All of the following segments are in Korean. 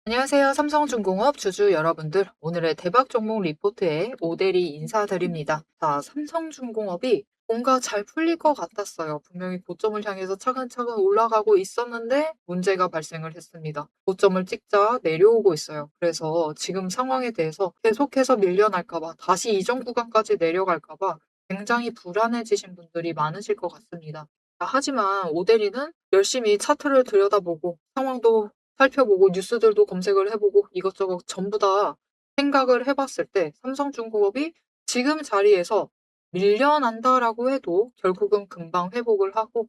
안녕하세요. 삼성중공업 주주 여러분들. 오늘의 대박 종목 리포트에 오대리 인사드립니다. 자, 삼성중공업이 뭔가 잘 풀릴 것 같았어요. 분명히 고점을 향해서 차근차근 올라가고 있었는데 문제가 발생을 했습니다. 고점을 찍자 내려오고 있어요. 그래서 지금 상황에 대해서 계속해서 밀려날까봐 다시 이전 구간까지 내려갈까봐 굉장히 불안해지신 분들이 많으실 것 같습니다. 하지만 오대리는 열심히 차트를 들여다보고 상황도 살펴보고 뉴스들도 검색을 해보고 이것저것 전부 다 생각을 해봤을 때 삼성중공업이 지금 자리에서 밀려난다라고 해도 결국은 금방 회복을 하고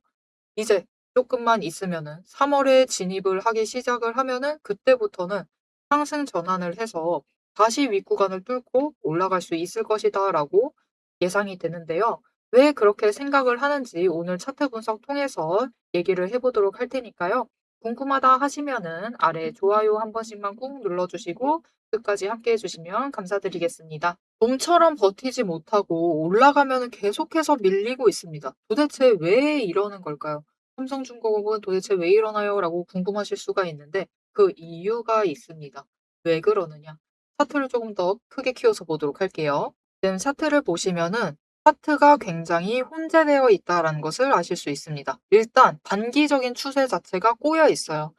이제 조금만 있으면은 3월에 진입을 하기 시작을 하면은 그때부터는 상승 전환을 해서 다시 윗구간을 뚫고 올라갈 수 있을 것이다라고 예상이 되는데요. 왜 그렇게 생각을 하는지 오늘 차트 분석 통해서 얘기를 해보도록 할 테니까요. 궁금하다 하시면은 아래 좋아요 한 번씩만 꾹 눌러주시고 끝까지 함께 해주시면 감사드리겠습니다. 봄처럼 버티지 못하고 올라가면 계속해서 밀리고 있습니다. 도대체 왜 이러는 걸까요? 삼성중공업은 도대체 왜 이러나요? 라고 궁금하실 수가 있는데 그 이유가 있습니다. 왜 그러느냐? 차트를 조금 더 크게 키워서 보도록 할게요. 지금 차트를 보시면은 차트가 굉장히 혼재되어 있다는 것을 아실 수 있습니다. 일단 단기적인 추세 자체가 꼬여 있어요.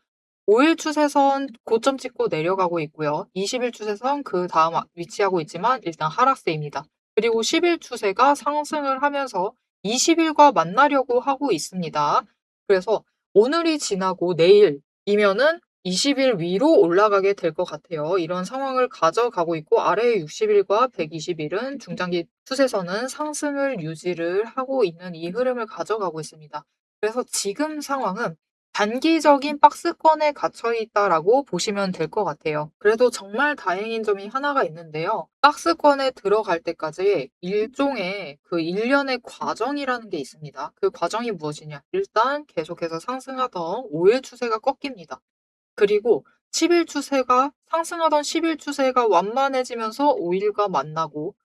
5일 추세선 고점 찍고 내려가고 있고요. 20일 추세선 그 다음 위치하고 있지만 일단 하락세입니다. 그리고 10일 추세가 상승을 하면서 20일과 만나려고 하고 있습니다. 그래서 오늘이 지나고 내일이면은 20일 위로 올라가게 될 것 같아요. 이런 상황을 가져가고 있고 아래 60일과 120일은 중장기 추세선은 상승을 유지를 하고 있는 이 흐름을 가져가고 있습니다. 그래서 지금 상황은 단기적인 박스권에 갇혀 있다라고 보시면 될 것 같아요. 그래도 정말 다행인 점이 하나가 있는데요. 박스권에 들어갈 때까지 일종의 그 일련의 과정이라는 게 있습니다. 그 과정이 무엇이냐? 일단 계속해서 상승하던 5일 추세가 꺾입니다. 그리고 10일 추세가 상승하던 10일 추세가 완만해지면서 5일과 만나고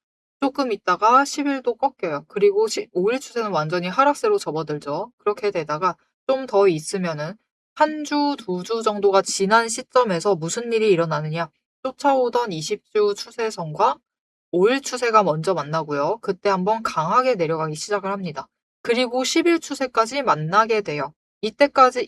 조금 있다가 10일도 꺾여요. 그리고 5일 추세는 완전히 하락세로 접어들죠. 그렇게 되다가 좀 더 있으면은 한 주, 2주 정도가 지난 시점에서 무슨 일이 일어나느냐? 쫓아오던 20주 추세선과 5일 추세가 먼저 만나고요. 그때 한번 강하게 내려가기 시작을 합니다. 그리고 10일 추세까지 만나게 돼요.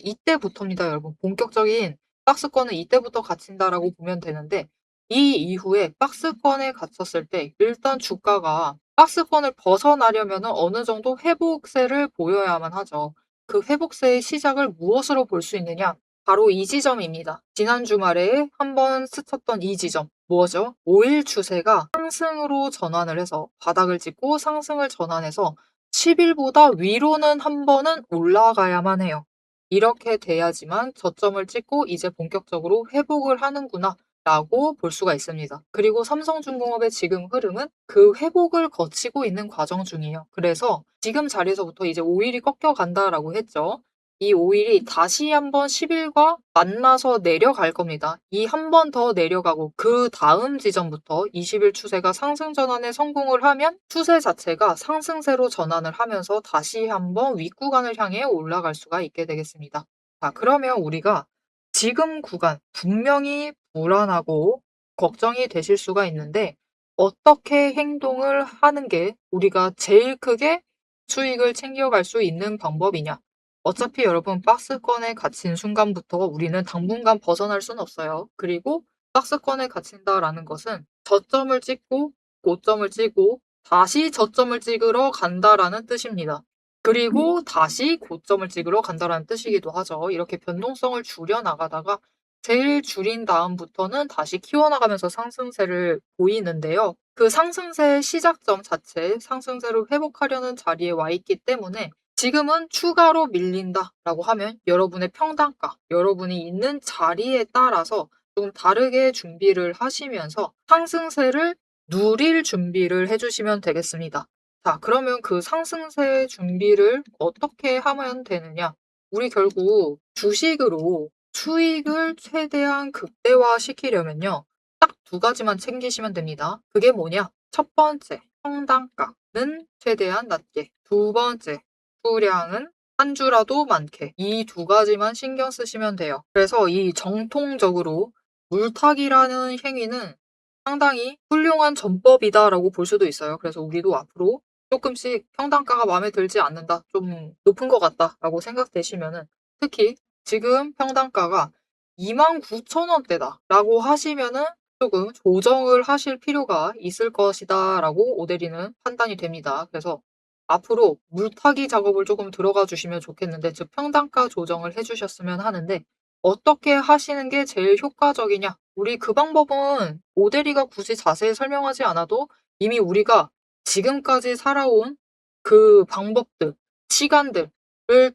이때부터입니다, 여러분. 본격적인 박스권은 이때부터 갇힌다라고 보면 되는데 이 이후에 박스권에 갇혔을 때 일단 주가가 박스권을 벗어나려면 어느 정도 회복세를 보여야만 하죠. 그 회복세의 시작을 무엇으로 볼 수 있느냐? 바로 이 지점입니다. 지난 주말에 한번 스쳤던 이 지점. 뭐죠? 5일 추세가 상승으로 전환을 해서 바닥을 찍고 상승을 전환해서 10일보다 위로는 한 번은 올라가야만 해요. 이렇게 돼야지만 저점을 찍고 이제 본격적으로 회복을 하는구나 라고 볼 수가 있습니다. 그리고 삼성중공업의 지금 흐름은 그 회복을 거치고 있는 과정 중이에요. 그래서 지금 자리에서부터 이제 5일이 꺾여간다라고 했죠. 이 5일이 다시 한번 10일과 만나서 내려갈 겁니다. 이 한 번 더 내려가고 그 다음 지점부터 20일 추세가 상승 전환에 성공을 하면 추세 자체가 상승세로 전환을 하면서 다시 한번 윗구간을 향해 올라갈 수가 있게 되겠습니다. 자, 그러면 우리가 지금 구간 분명히 불안하고 걱정이 되실 수가 있는데 어떻게 행동을 하는 게 우리가 제일 크게 수익을 챙겨갈 수 있는 방법이냐? 어차피 여러분 박스권에 갇힌 순간부터 우리는 당분간 벗어날 수는 없어요. 그리고 박스권에 갇힌다라는 것은 저점을 찍고 고점을 찍고 다시 저점을 찍으러 간다라는 뜻입니다. 그리고 다시 고점을 찍으러 간다라는 뜻이기도 하죠. 이렇게 변동성을 줄여 나가다가 제일 줄인 다음부터는 다시 키워나가면서 상승세를 보이는데요. 그 상승세의 시작점 자체, 상승세를 회복하려는 자리에 와 있기 때문에 지금은 추가로 밀린다라고 하면 여러분의 평단가, 여러분이 있는 자리에 따라서 좀 다르게 준비를 하시면서 상승세를 누릴 준비를 해주시면 되겠습니다. 자, 그러면 그 상승세 준비를 어떻게 하면 되느냐? 우리 결국 주식으로 수익을 최대한 극대화시키려면요. 딱 두 가지만 챙기시면 됩니다. 그게 뭐냐? 첫 번째, 평단가는 최대한 낮게. 두 번째, 수량은 한 주라도 많게. 이 두 가지만 신경 쓰시면 돼요. 그래서 이 정통적으로 물타기라는 행위는 상당히 훌륭한 전법이다라고 볼 수도 있어요. 그래서 우리도 앞으로 조금씩 평단가가 마음에 들지 않는다, 좀 높은 것 같다라고 생각되시면은, 특히 지금 평단가가 29,000원대다라고 하시면은 조금 조정을 하실 필요가 있을 것이다라고 오대리는 판단이 됩니다. 그래서 앞으로 물타기 작업을 조금 들어가 주시면 좋겠는데, 즉 평단가 조정을 해주셨으면 하는데, 어떻게 하시는 게 제일 효과적이냐? 우리 그 방법은 오대리가 굳이 자세히 설명하지 않아도 이미 우리가 지금까지 살아온 그 방법들, 시간들을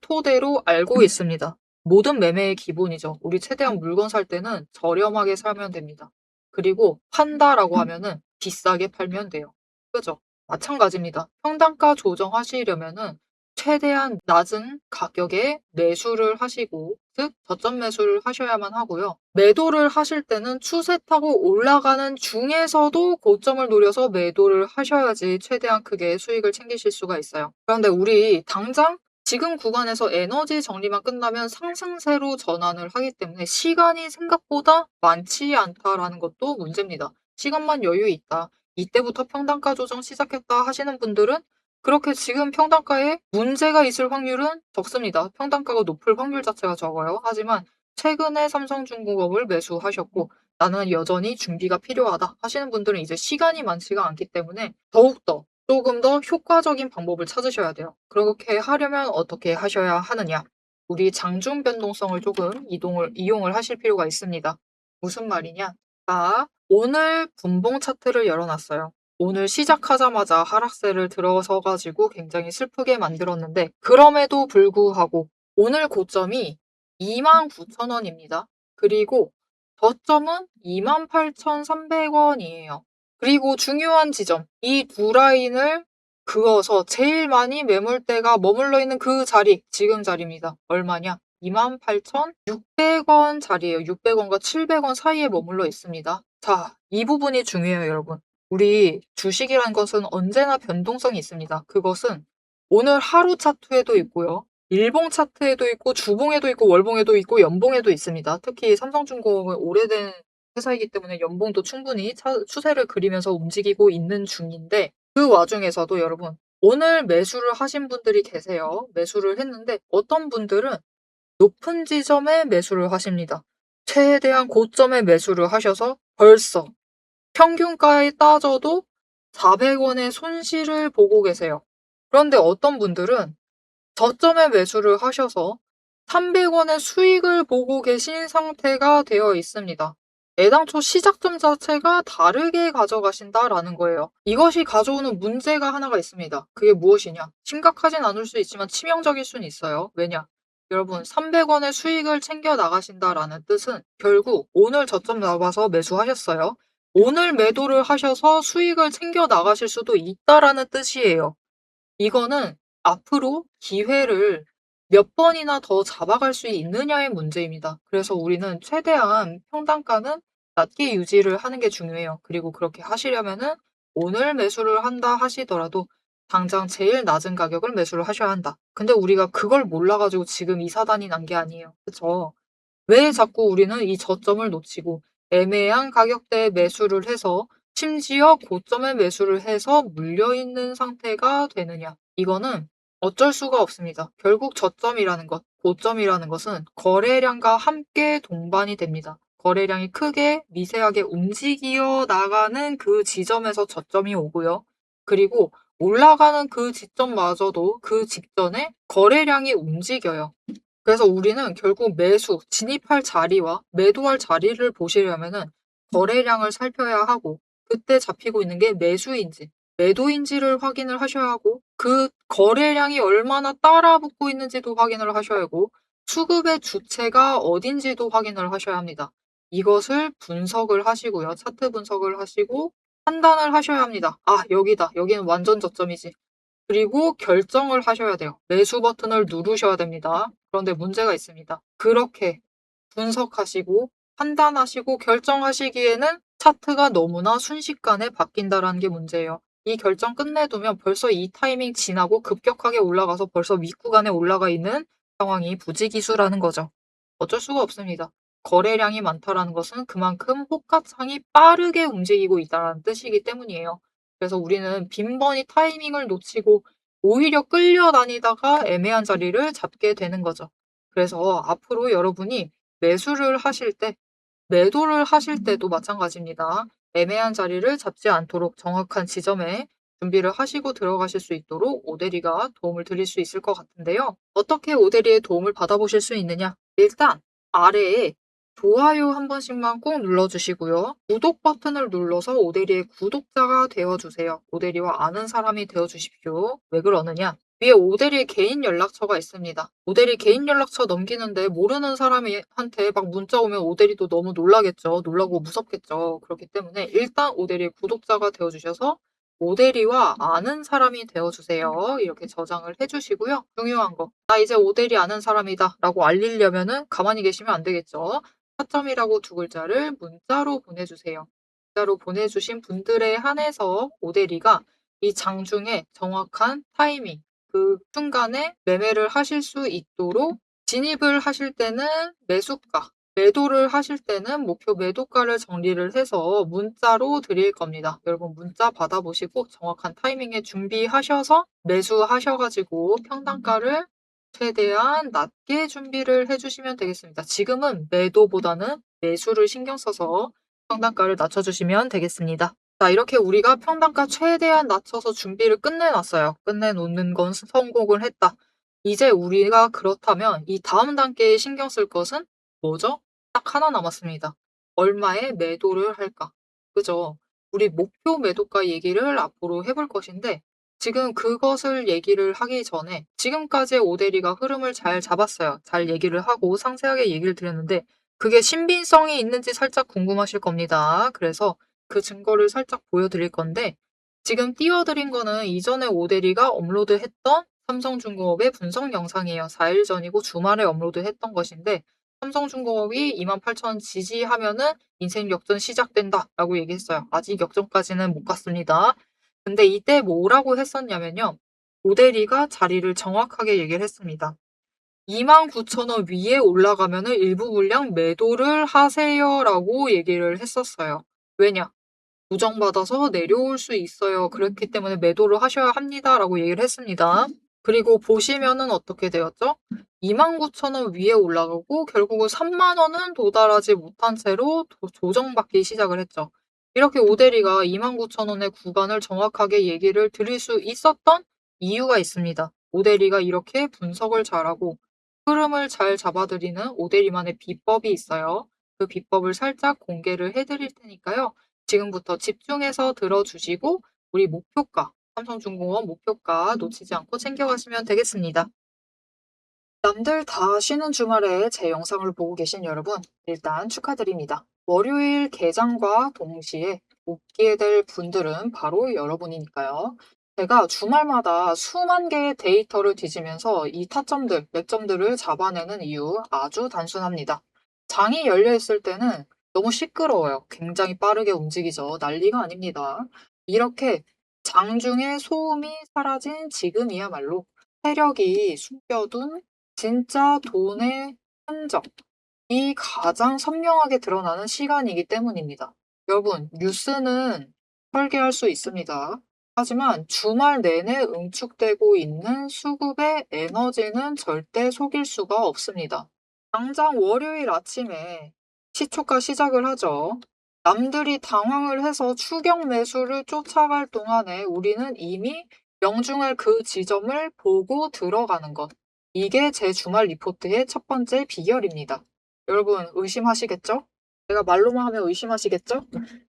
토대로 알고 있습니다. 모든 매매의 기본이죠. 우리 최대한 물건 살 때는 저렴하게 사면 됩니다. 그리고 판다라고 하면은 비싸게 팔면 돼요. 그죠? 마찬가지입니다. 평단가 조정하시려면은 최대한 낮은 가격에 매수를 하시고, 즉 저점 매수를 하셔야만 하고요. 매도를 하실 때는 추세 타고 올라가는 중에서도 고점을 노려서 매도를 하셔야지 최대한 크게 수익을 챙기실 수가 있어요. 그런데 우리 당장 지금 구간에서 에너지 정리만 끝나면 상승세로 전환을 하기 때문에 시간이 생각보다 많지 않다라는 것도 문제입니다. 시간만 여유 있다, 이때부터 평단가 조정 시작했다 하시는 분들은 그렇게 지금 평단가에 문제가 있을 확률은 적습니다. 평단가가 높을 확률 자체가 적어요. 하지만 최근에 삼성중공업을 매수하셨고 나는 여전히 준비가 필요하다 하시는 분들은 이제 시간이 많지가 않기 때문에 더욱더 조금 더 효과적인 방법을 찾으셔야 돼요. 그렇게 하려면 어떻게 하셔야 하느냐? 우리 장중 변동성을 조금 이용을 하실 필요가 있습니다. 무슨 말이냐? 자, 오늘 분봉 차트를 열어놨어요. 오늘 시작하자마자 하락세를 들어서 가지고 굉장히 슬프게 만들었는데, 그럼에도 불구하고 오늘 고점이 29,000원입니다. 그리고 저점은 28,300원이에요. 그리고 중요한 지점, 이 두 라인을 그어서 제일 많이 매물대가 머물러 있는 그 자리, 지금 자리입니다. 얼마냐? 28,600원 자리예요. 600원과 700원 사이에 머물러 있습니다. 자, 이 부분이 중요해요, 여러분. 우리 주식이란 것은 언제나 변동성이 있습니다. 그것은 오늘 하루 차트에도 있고요. 일봉 차트에도 있고, 주봉에도 있고, 월봉에도 있고, 연봉에도 있습니다. 특히 삼성중공업은 오래된 회사이기 때문에 연봉도 충분히 추세를 그리면서 움직이고 있는 중인데, 그 와중에서도 여러분, 오늘 매수를 하신 분들이 계세요. 매수를 했는데 어떤 분들은 높은 지점에 매수를 하십니다. 최대한 고점에 매수를 하셔서 벌써 평균가에 따져도 400원의 손실을 보고 계세요. 그런데 어떤 분들은 저점에 매수를 하셔서 300원의 수익을 보고 계신 상태가 되어 있습니다. 애당초 시작점 자체가 다르게 가져가신다라는 거예요. 이것이 가져오는 문제가 하나가 있습니다. 그게 무엇이냐? 심각하진 않을 수 있지만 치명적일 수는 있어요. 왜냐? 여러분, 300원의 수익을 챙겨 나가신다라는 뜻은 결국 오늘 저점 잡아서 매수하셨어요. 오늘 매도를 하셔서 수익을 챙겨 나가실 수도 있다라는 뜻이에요. 이거는 앞으로 기회를 몇 번이나 더 잡아갈 수 있느냐의 문제입니다. 그래서 우리는 최대한 평단가는 낮게 유지를 하는 게 중요해요. 그리고 그렇게 하시려면은 오늘 매수를 한다 하시더라도 당장 제일 낮은 가격을 매수를 하셔야 한다. 근데 우리가 그걸 몰라가지고 지금 이 사단이 난 게 아니에요. 그쵸? 왜 자꾸 우리는 이 저점을 놓치고 애매한 가격대에 매수를 해서 심지어 고점에 매수를 해서 물려있는 상태가 되느냐? 이거는 어쩔 수가 없습니다. 결국 저점이라는 것, 고점이라는 것은 거래량과 함께 동반이 됩니다. 거래량이 크게 미세하게 움직여 나가는 그 지점에서 저점이 오고요. 그리고 올라가는 그 지점마저도 그 직전에 거래량이 움직여요. 그래서 우리는 결국 매수, 진입할 자리와 매도할 자리를 보시려면은 거래량을 살펴야 하고, 그때 잡히고 있는 게 매수인지 매도인지를 확인을 하셔야 하고, 그 거래량이 얼마나 따라붙고 있는지도 확인을 하셔야 하고, 수급의 주체가 어딘지도 확인을 하셔야 합니다. 이것을 분석을 하시고요. 차트 분석을 하시고 판단을 하셔야 합니다. 아, 여기다. 여기는 완전 저점이지. 그리고 결정을 하셔야 돼요. 매수 버튼을 누르셔야 됩니다. 그런데 문제가 있습니다. 그렇게 분석하시고 판단하시고 결정하시기에는 차트가 너무나 순식간에 바뀐다라는 게 문제예요. 이 결정 끝내두면 벌써 이 타이밍 지나고 급격하게 올라가서 벌써 윗구간에 올라가 있는 상황이 부지기수라는 거죠. 어쩔 수가 없습니다. 거래량이 많다라는 것은 그만큼 호가창이 빠르게 움직이고 있다는 뜻이기 때문이에요. 그래서 우리는 빈번히 타이밍을 놓치고 오히려 끌려다니다가 애매한 자리를 잡게 되는 거죠. 그래서 앞으로 여러분이 매수를 하실 때, 매도를 하실 때도 마찬가지입니다. 애매한 자리를 잡지 않도록 정확한 지점에 준비를 하시고 들어가실 수 있도록 오대리가 도움을 드릴 수 있을 것 같은데요. 어떻게 오대리의 도움을 받아보실 수 있느냐? 일단 아래에 좋아요 한 번씩만 꼭 눌러주시고요. 구독 버튼을 눌러서 오대리의 구독자가 되어주세요. 오대리와 아는 사람이 되어주십시오. 왜 그러느냐? 위에 오대리 개인 연락처가 있습니다. 오대리 개인 연락처 넘기는데 모르는 사람한테 막 문자 오면 오대리도 너무 놀라겠죠. 놀라고 무섭겠죠. 그렇기 때문에 일단 오대리의 구독자가 되어주셔서 오대리와 아는 사람이 되어주세요. 이렇게 저장을 해주시고요. 중요한 거. 나 이제 오대리 아는 사람이다 라고 알리려면은 가만히 계시면 안 되겠죠. 타점이라고 두 글자를 문자로 보내주세요. 문자로 보내주신 분들에 한해서 오대리가 이 장중에 정확한 타이밍, 그 순간에 매매를 하실 수 있도록 진입을 하실 때는 매수가, 매도를 하실 때는 목표 매도가를 정리를 해서 문자로 드릴 겁니다. 여러분 문자 받아보시고 정확한 타이밍에 준비하셔서 매수하셔가지고 평단가를 최대한 낮게 준비를 해주시면 되겠습니다. 지금은 매도보다는 매수를 신경 써서 평단가를 낮춰주시면 되겠습니다. 자, 이렇게 우리가 평단가 최대한 낮춰서 준비를 끝내놨어요. 끝내놓는 건 성공을 했다. 이제 우리가 그렇다면 이 다음 단계에 신경 쓸 것은 뭐죠? 딱 하나 남았습니다. 얼마에 매도를 할까? 그죠? 우리 목표 매도가 얘기를 앞으로 해볼 것인데 지금 그것을 얘기를 하기 전에 지금까지의 오대리가 흐름을 잘 잡았어요. 잘 얘기를 하고 상세하게 얘기를 드렸는데 그게 신빙성이 있는지 살짝 궁금하실 겁니다. 그래서 그 증거를 살짝 보여드릴 건데 지금 띄워드린 거는 이전에 오대리가 업로드했던 삼성중공업의 분석 영상이에요. 4일 전이고 주말에 업로드했던 것인데 삼성중공업이 28,000원 지지하면은 인생 역전 시작된다라고 얘기했어요. 아직 역전까지는 못 갔습니다. 근데 이때 뭐라고 했었냐면요. 오대리가 자리를 정확하게 얘기를 했습니다. 29,000원 위에 올라가면은 일부 물량 매도를 하세요라고 얘기를 했었어요. 왜냐? 조정받아서 내려올 수 있어요. 그렇기 때문에 매도를 하셔야 합니다라고 얘기를 했습니다. 그리고 보시면은 어떻게 되었죠? 29,000원 위에 올라가고 결국은 3만원은 도달하지 못한 채로 조정받기 시작을 했죠. 이렇게 오대리가 29,000원의 구간을 정확하게 얘기를 드릴 수 있었던 이유가 있습니다. 오대리가 이렇게 분석을 잘하고 흐름을 잘 잡아드리는 오대리만의 비법이 있어요. 그 비법을 살짝 공개를 해드릴 테니까요. 지금부터 집중해서 들어주시고 우리 목표가, 삼성중공업 목표가 놓치지 않고 챙겨가시면 되겠습니다. 남들 다 쉬는 주말에 제 영상을 보고 계신 여러분, 일단 축하드립니다. 월요일 개장과 동시에 웃게 될 분들은 바로 여러분이니까요. 제가 주말마다 수만 개의 데이터를 뒤지면서 이 타점들, 맥점들을 잡아내는 이유 아주 단순합니다. 장이 열려 있을 때는 너무 시끄러워요. 굉장히 빠르게 움직이죠. 난리가 아닙니다. 이렇게 장중에 소음이 사라진 지금이야말로 세력이 숨겨둔 진짜 돈의 흔적이 가장 선명하게 드러나는 시간이기 때문입니다. 여러분, 뉴스는 설계할 수 있습니다. 하지만 주말 내내 응축되고 있는 수급의 에너지는 절대 속일 수가 없습니다. 당장 월요일 아침에 시초가 시작을 하죠. 남들이 당황을 해서 추격 매수를 쫓아갈 동안에 우리는 이미 명중할 그 지점을 보고 들어가는 것. 이게 제 주말 리포트의 첫 번째 비결입니다. 여러분 의심하시겠죠? 제가 말로만 하면 의심하시겠죠?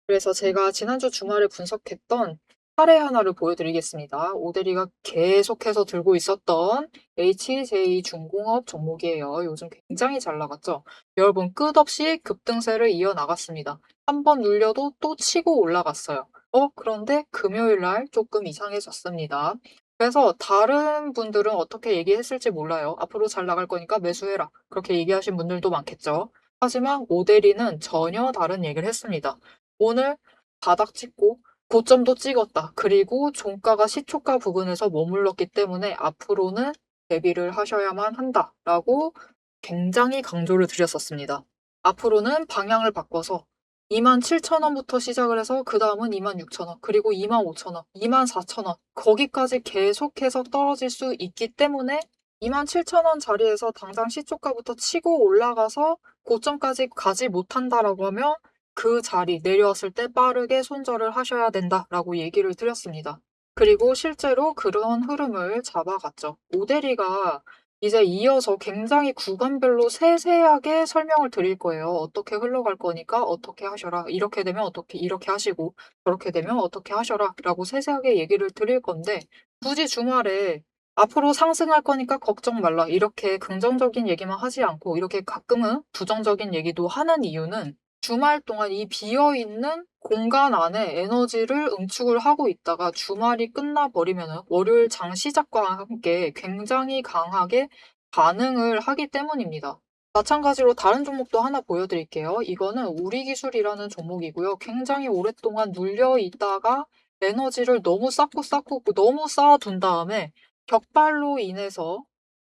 그래서 제가 지난주 주말에 분석했던 사례 하나를 보여드리겠습니다. 오대리가 계속해서 들고 있었던 HJ중공업 종목이에요. 요즘 굉장히 잘 나갔죠? 여러분 끝없이 급등세를 이어나갔습니다. 한 번 눌려도 또 치고 올라갔어요. 그런데 금요일 날 조금 이상해졌습니다. 그래서 다른 분들은 어떻게 얘기했을지 몰라요. 앞으로 잘 나갈 거니까 매수해라. 그렇게 얘기하신 분들도 많겠죠. 하지만 오대리는 전혀 다른 얘기를 했습니다. 오늘 바닥 찍고 고점도 찍었다. 그리고 종가가 시초가 부근에서 머물렀기 때문에 앞으로는 대비를 하셔야만 한다라고 굉장히 강조를 드렸었습니다. 앞으로는 방향을 바꿔서 27,000원부터 시작을 해서 그 다음은 26,000원, 그리고 25,000원, 24,000원 거기까지 계속해서 떨어질 수 있기 때문에 27,000원 자리에서 당장 시초가부터 치고 올라가서 고점까지 가지 못한다라고 하면 그 자리 내려왔을 때 빠르게 손절을 하셔야 된다라고 얘기를 드렸습니다. 그리고 실제로 그런 흐름을 잡아갔죠. 오데리가 이제 이어서 굉장히 구간별로 세세하게 설명을 드릴 거예요. 어떻게 흘러갈 거니까 어떻게 하셔라. 이렇게 되면 어떻게 이렇게 하시고 저렇게 되면 어떻게 하셔라 라고 세세하게 얘기를 드릴 건데 굳이 주말에 앞으로 상승할 거니까 걱정 말라 이렇게 긍정적인 얘기만 하지 않고 이렇게 가끔은 부정적인 얘기도 하는 이유는 주말 동안 이 비어있는 공간 안에 에너지를 응축을 하고 있다가 주말이 끝나버리면 월요일 장 시작과 함께 굉장히 강하게 반응을 하기 때문입니다. 마찬가지로 다른 종목도 하나 보여드릴게요. 이거는 우리기술이라는 종목이고요. 굉장히 오랫동안 눌려 있다가 에너지를 너무 쌓고 너무 쌓아둔 다음에 격발로 인해서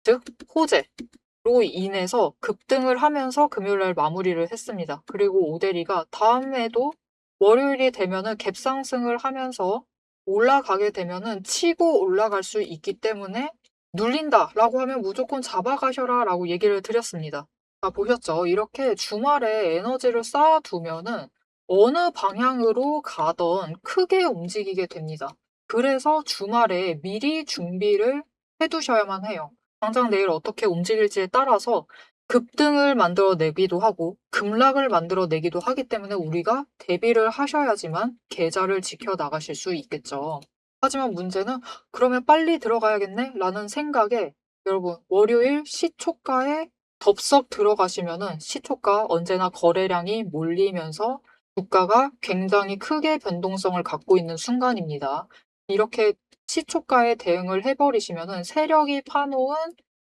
즉 호재로 인해서 급등을 하면서 금요일날 마무리를 했습니다. 그리고 오데리가 다음에도 월요일이 되면은 갭상승을 하면서 올라가게 되면은 치고 올라갈 수 있기 때문에 눌린다라고 하면 무조건 잡아가셔라라고 얘기를 드렸습니다. 아, 보셨죠? 이렇게 주말에 에너지를 쌓아두면은 어느 방향으로 가던 크게 움직이게 됩니다. 그래서 주말에 미리 준비를 해두셔야만 해요. 당장 내일 어떻게 움직일지에 따라서 급등을 만들어내기도 하고 급락을 만들어내기도 하기 때문에 우리가 대비를 하셔야지만 계좌를 지켜나가실 수 있겠죠. 하지만 문제는 그러면 빨리 들어가야겠네? 라는 생각에 여러분 월요일 시초가에 덥석 들어가시면은 시초가 언제나 거래량이 몰리면서 주가가 굉장히 크게 변동성을 갖고 있는 순간입니다. 이렇게 시초가에 대응을 해버리시면은 세력이 파놓은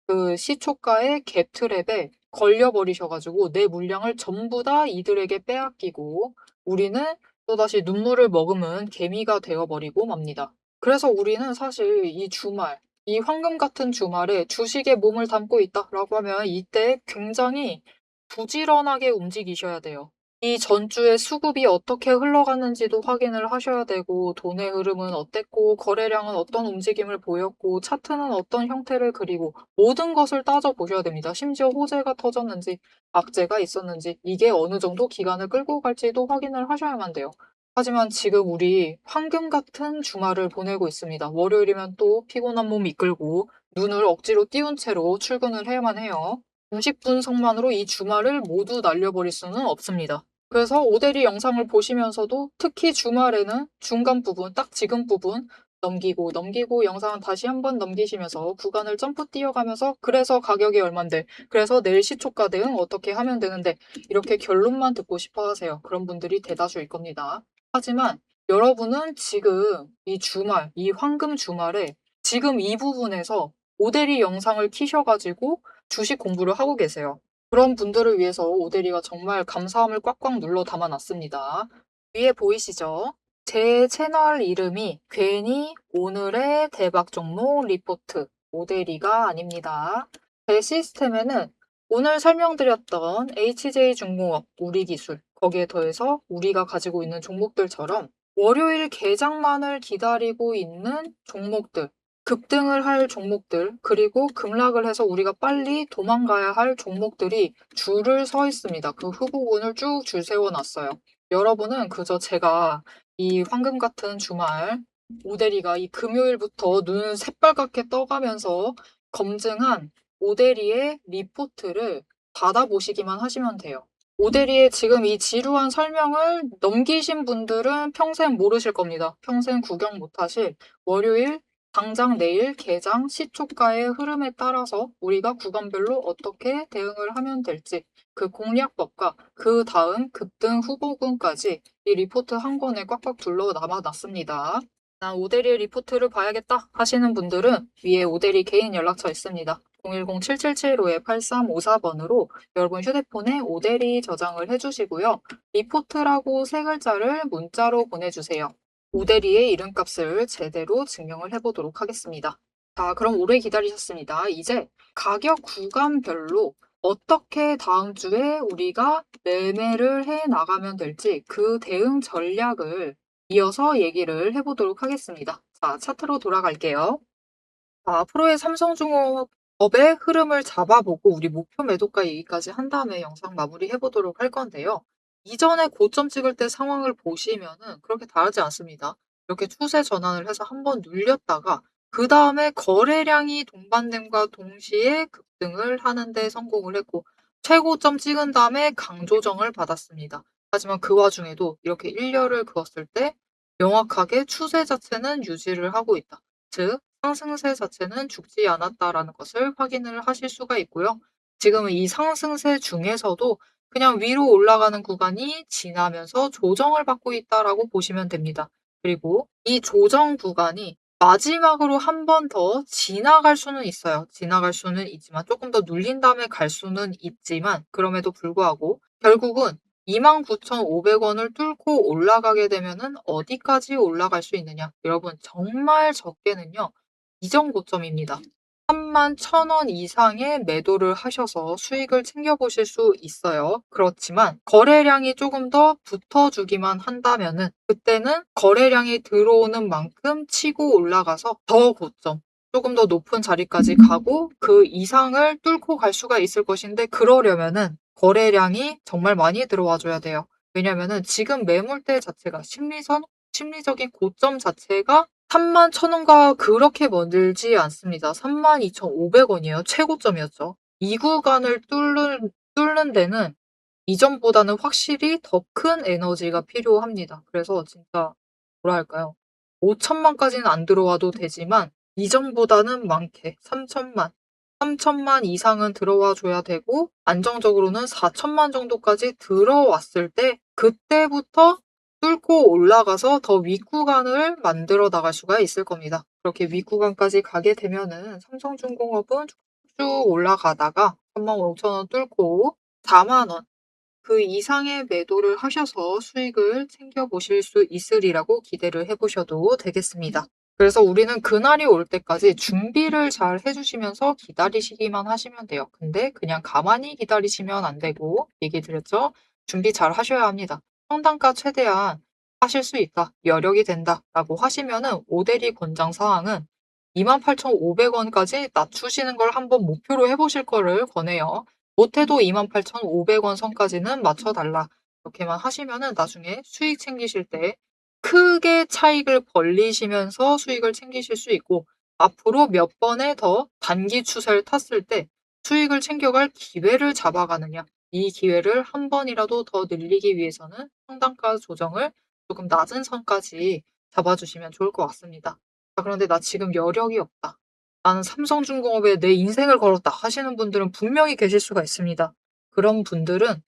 그 시초가의 갭 트랩에 걸려버리셔가지고 내 물량을 전부 다 이들에게 빼앗기고 우리는 또다시 눈물을 머금은 개미가 되어버리고 맙니다. 그래서 우리는 사실 이 주말, 이 황금 같은 주말에 주식에 몸을 담고 있다라고 하면 이때 굉장히 부지런하게 움직이셔야 돼요. 이 전주의 수급이 어떻게 흘러갔는지도 확인을 하셔야 되고 돈의 흐름은 어땠고 거래량은 어떤 움직임을 보였고 차트는 어떤 형태를 그리고 모든 것을 따져보셔야 됩니다. 심지어 호재가 터졌는지 악재가 있었는지 이게 어느 정도 기간을 끌고 갈지도 확인을 하셔야만 돼요. 하지만 지금 우리 황금 같은 주말을 보내고 있습니다. 월요일이면 또 피곤한 몸 이끌고 눈을 억지로 띄운 채로 출근을 해야만 해요. 90분석만으로 이 주말을 모두 날려버릴 수는 없습니다. 그래서 오데리 영상을 보시면서도 특히 주말에는 중간 부분, 딱 지금 부분 넘기고 영상은 다시 한번 넘기시면서 구간을 점프 뛰어가면서 그래서 가격이 얼만데 그래서 내일 시초가 대응 어떻게 하면 되는데 이렇게 결론만 듣고 싶어 하세요. 그런 분들이 대다수일 겁니다. 하지만 여러분은 지금 이 주말, 이 황금 주말에 지금 이 부분에서 오데리 영상을 키셔가지고 주식 공부를 하고 계세요. 그런 분들을 위해서 오데리가 정말 감사함을 꽉꽉 눌러 담아놨습니다. 위에 보이시죠? 제 채널 이름이 괜히 오늘의 대박 종목 리포트 오데리가 아닙니다. 제 시스템에는 오늘 설명드렸던 HJ중공업, 우리기술, 거기에 더해서 우리가 가지고 있는 종목들처럼 월요일 개장만을 기다리고 있는 종목들, 급등을 할 종목들, 그리고 급락을 해서 우리가 빨리 도망가야 할 종목들이 줄을 서 있습니다. 그 후보군을 쭉 줄 세워놨어요. 여러분은 그저 제가 이 황금 같은 주말 오데리가 이 금요일부터 눈 새빨갛게 떠가면서 검증한 오데리의 리포트를 받아보시기만 하시면 돼요. 오데리의 지금 이 지루한 설명을 넘기신 분들은 평생 모르실 겁니다. 평생 구경 못하실 월요일 당장 내일 개장 시초가의 흐름에 따라서 우리가 구간별로 어떻게 대응을 하면 될지 그 공략법과 그 다음 급등 후보군까지 이 리포트 한 권에 꽉꽉 둘러 남아놨습니다. 난 오데리 리포트를 봐야겠다 하시는 분들은 위에 오데리 개인 연락처 있습니다. 010-7755-8354번으로 여러분 휴대폰에 오데리 저장을 해주시고요. 리포트라고 세 글자를 문자로 보내주세요. 오데리의 이름값을 제대로 증명을 해보도록 하겠습니다. 자, 그럼 오래 기다리셨습니다. 이제 가격 구간별로 어떻게 다음 주에 우리가 매매를 해 나가면 될지 그 대응 전략을 이어서 얘기를 해보도록 하겠습니다. 자, 차트로 돌아갈게요. 자, 앞으로의 삼성중공업의 흐름을 잡아보고 우리 목표 매도가 얘기까지 한 다음에 영상 마무리해 보도록 할 건데요. 이전에 고점 찍을 때 상황을 보시면은 그렇게 다르지 않습니다. 이렇게 추세 전환을 해서 한번 눌렸다가 그 다음에 거래량이 동반됨과 동시에 급등을 하는 데 성공을 했고 최고점 찍은 다음에 강조정을 받았습니다. 하지만 그 와중에도 이렇게 일렬을 그었을 때 명확하게 추세 자체는 유지를 하고 있다. 즉 상승세 자체는 죽지 않았다라는 것을 확인을 하실 수가 있고요. 지금은 이 상승세 중에서도 그냥 위로 올라가는 구간이 지나면서 조정을 받고 있다라고 보시면 됩니다. 그리고 이 조정 구간이 마지막으로 한 번 더 지나갈 수는 있어요. 지나갈 수는 있지만 조금 더 눌린 다음에 갈 수는 있지만 그럼에도 불구하고 결국은 29,500원을 뚫고 올라가게 되면은 어디까지 올라갈 수 있느냐? 여러분 정말 적게는요. 이전 고점입니다. 31,000원 이상의 매도를 하셔서 수익을 챙겨보실 수 있어요. 그렇지만 거래량이 조금 더 붙어주기만 한다면은 그때는 거래량이 들어오는 만큼 치고 올라가서 더 고점, 조금 더 높은 자리까지 가고 그 이상을 뚫고 갈 수가 있을 것인데 그러려면은 거래량이 정말 많이 들어와 줘야 돼요. 왜냐면은 지금 매물대 자체가 심리적인 고점 자체가 31,000원과 그렇게 멀지 않습니다. 32,500원이에요. 최고점이었죠. 이 구간을 뚫는 데는 이전보다는 확실히 더 큰 에너지가 필요합니다. 그래서 진짜 뭐라 할까요? 5천만까지는 안 들어와도 되지만 이전보다는 많게 3천만 이상은 들어와 줘야 되고 안정적으로는 4천만 정도까지 들어왔을 때 그때부터 뚫고 올라가서 더 윗구간을 만들어 나갈 수가 있을 겁니다. 그렇게 윗구간까지 가게 되면은 삼성중공업은 쭉 올라가다가 35,000원 뚫고 4만원 그 이상의 매도를 하셔서 수익을 챙겨보실 수 있으리라고 기대를 해보셔도 되겠습니다. 그래서 우리는 그날이 올 때까지 준비를 잘 해주시면서 기다리시기만 하시면 돼요. 근데 그냥 가만히 기다리시면 안 되고 얘기 드렸죠? 준비 잘 하셔야 합니다. 평단가 최대한 하실 수 있다. 여력이 된다. 라고 하시면은 오대리 권장 사항은 28,500원까지 낮추시는 걸 한번 목표로 해보실 거를 권해요. 못해도 28,500원 선까지는 맞춰달라. 이렇게만 하시면은 나중에 수익 챙기실 때 크게 차익을 벌리시면서 수익을 챙기실 수 있고 앞으로 몇 번의 더 단기 추세를 탔을 때 수익을 챙겨갈 기회를 잡아가느냐. 이 기회를 한 번이라도 더 늘리기 위해서는 평단가 조정을 조금 낮은 선까지 잡아주시면 좋을 것 같습니다. 자, 그런데 나 지금 여력이 없다. 나는 삼성중공업에 내 인생을 걸었다 하시는 분들은 분명히 계실 수가 있습니다. 그런 분들은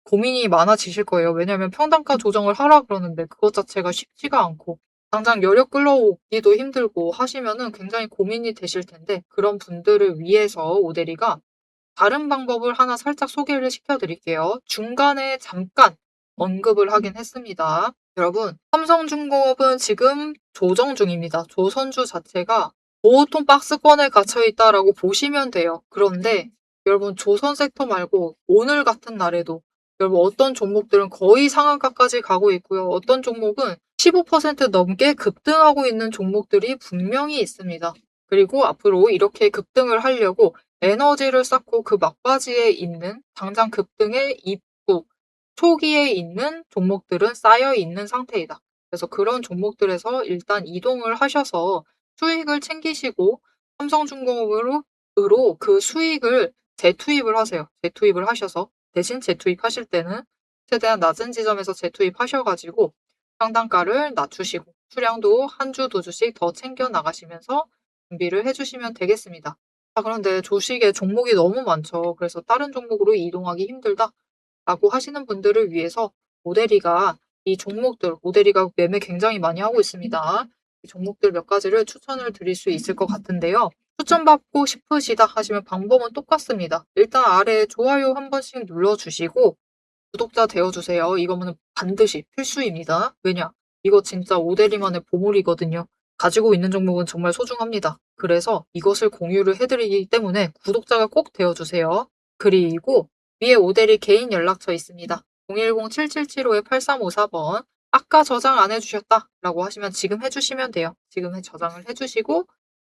고민이 많아지실 거예요. 왜냐하면 평단가 조정을 하라 그러는데 그것 자체가 쉽지가 않고 당장 여력 끌어오기도 힘들고 하시면은 굉장히 고민이 되실 텐데 그런 분들을 위해서 오대리가 다른 방법을 하나 살짝 소개를 시켜드릴게요. 중간에 잠깐 언급을 하긴 했습니다. 여러분, 삼성중공업은 지금 조정 중입니다. 조선주 자체가 보통 박스권에 갇혀 있다라고 보시면 돼요. 그런데 여러분, 조선 섹터 말고 오늘 같은 날에도 여러분 어떤 종목들은 거의 상한가까지 가고 있고요. 어떤 종목은 15% 넘게 급등하고 있는 종목들이 분명히 있습니다. 그리고 앞으로 이렇게 급등을 하려고 에너지를 쌓고 그 막바지에 있는 당장 급등의 입구, 초기에 있는 종목들은 쌓여 있는 상태이다. 그래서 그런 종목들에서 일단 이동을 하셔서 수익을 챙기시고 삼성중공업으로 그 수익을 재투입을 하세요. 재투입을 하셔서 대신 재투입하실 때는 최대한 낮은 지점에서 재투입하셔가지고 상단가를 낮추시고 수량도 한 주, 두 주씩 더 챙겨 나가시면서 준비를 해주시면 되겠습니다. 아, 그런데 주식에 종목이 너무 많죠. 그래서 다른 종목으로 이동하기 힘들다. 라고 하시는 분들을 위해서 모데리가 이 종목들, 모데리가 매매 굉장히 많이 하고 있습니다. 이 종목들 몇 가지를 추천을 드릴 수 있을 것 같은데요. 추천받고 싶으시다 하시면 방법은 똑같습니다. 일단 아래 좋아요 한 번씩 눌러주시고 구독자 되어주세요. 이거는 반드시 필수입니다. 왜냐? 이거 진짜 오대리만의 보물이거든요. 가지고 있는 종목은 정말 소중합니다. 그래서 이것을 공유를 해드리기 때문에 구독자가 꼭 되어주세요. 그리고 위에 오대리 개인 연락처 있습니다. 010-7775-8354번 아까 저장 안 해주셨다 라고 하시면 지금 해주시면 돼요. 지금 저장을 해주시고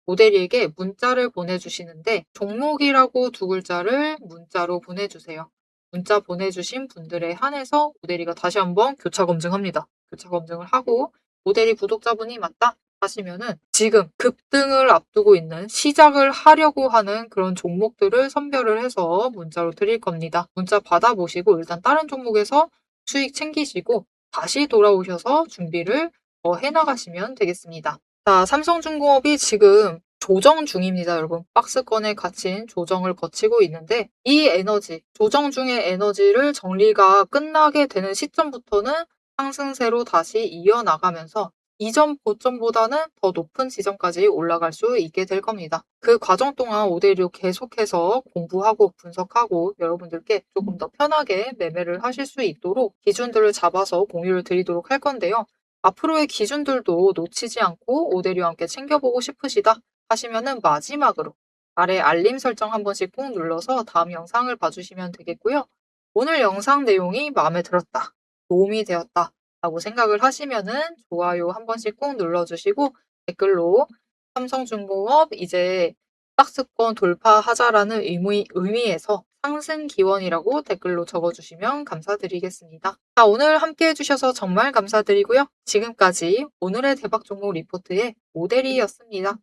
오대리에게 문자를 보내주시는데 종목이라고 두 글자를 문자로 보내주세요. 문자 보내주신 분들에 한해서 오대리가 다시 한번 교차 검증합니다. 교차 검증을 하고 오대리 구독자분이 맞다 하시면은 지금 급등을 앞두고 있는 시작을 하려고 하는 그런 종목들을 선별을 해서 문자로 드릴 겁니다. 문자 받아보시고 일단 다른 종목에서 수익 챙기시고 다시 돌아오셔서 준비를 더 해나가시면 되겠습니다. 자, 삼성중공업이 지금 조정 중입니다, 여러분. 박스권에 갇힌 조정을 거치고 있는데 이 에너지, 조정 중의 에너지를 정리가 끝나게 되는 시점부터는 상승세로 다시 이어나가면서 이전 고점보다는 더 높은 지점까지 올라갈 수 있게 될 겁니다. 그 과정 동안 5대6 계속해서 공부하고 분석하고 여러분들께 조금 더 편하게 매매를 하실 수 있도록 기준들을 잡아서 공유를 드리도록 할 건데요. 앞으로의 기준들도 놓치지 않고 5대6와 함께 챙겨보고 싶으시다 하시면은 마지막으로 아래 알림 설정 한 번씩 꾹 눌러서 다음 영상을 봐주시면 되겠고요. 오늘 영상 내용이 마음에 들었다, 도움이 되었다 라고 생각을 하시면은 좋아요 한 번씩 꾹 눌러주시고 댓글로 삼성중공업 이제 박스권 돌파하자라는 의미에서 상승 기원이라고 댓글로 적어주시면 감사드리겠습니다. 자, 오늘 함께 해주셔서 정말 감사드리고요. 지금까지 오늘의 대박 종목 리포트의 오대리였습니다.